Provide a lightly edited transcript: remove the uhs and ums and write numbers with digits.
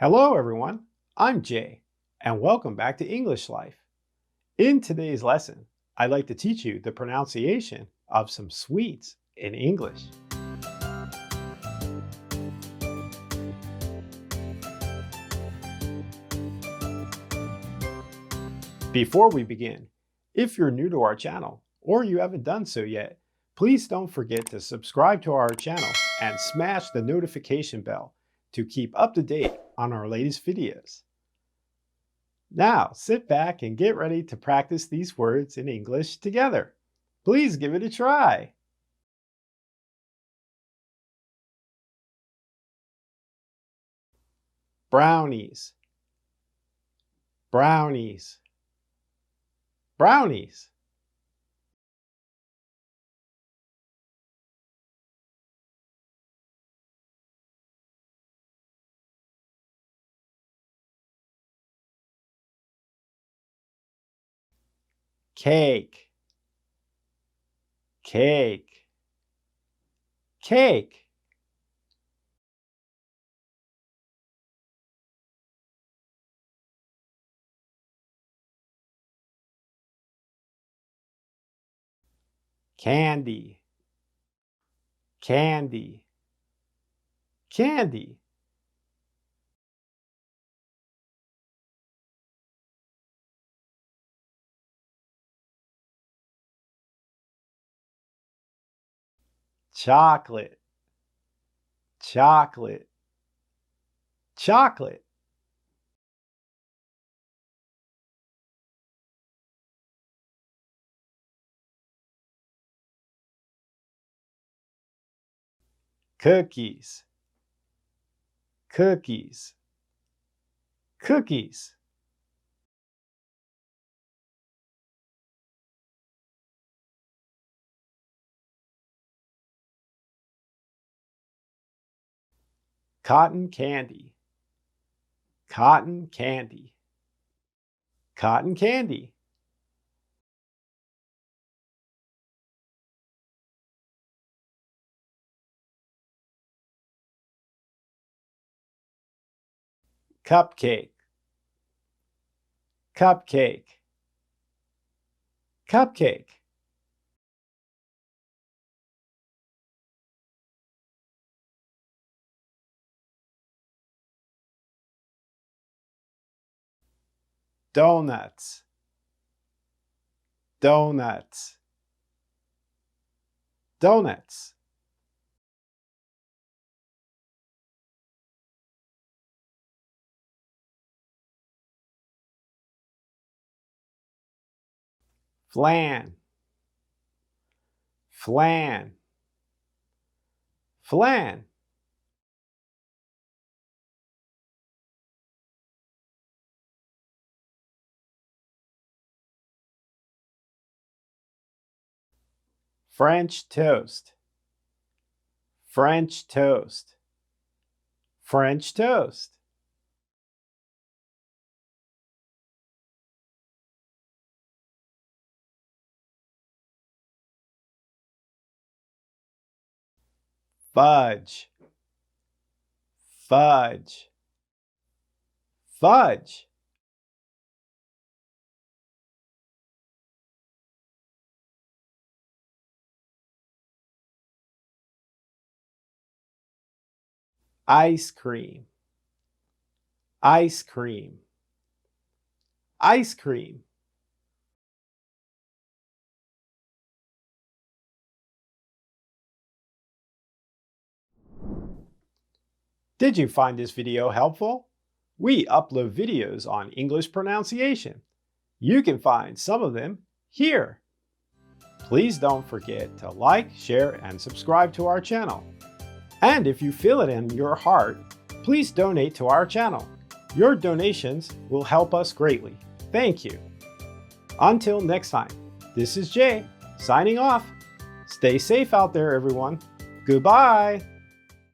Hello everyone, I'm Jay, and welcome back to English Life. In today's lesson, I'd like to teach you the pronunciation of some sweets in English. Before we begin, if you're new to our channel or you haven't done so yet, please don't forget to subscribe to our channel and smash the notification bell to keep up to date on our latest videos. Now, sit back and get ready to practice these words in English together. Please give it a try. Brownies, brownies, brownies. Cake, cake, cake. Candy, candy, candy. Chocolate, chocolate, chocolate. Cookies, cookies, cookies. Cotton candy, cotton candy, cotton candy. Cupcake, cupcake, cupcake. Donuts, donuts, donuts. Flan, flan, flan. French toast, French toast, French toast. Fudge, fudge, fudge. Ice cream, ice cream, ice cream. Did you find this video helpful? We upload videos on English pronunciation. You can find some of them here. Please don't forget to like, share, and subscribe to our channel. And if you feel it in your heart, please donate to our channel. Your donations will help us greatly. Thank you. Until next time, this is Jay, signing off. Stay safe out there, everyone. Goodbye.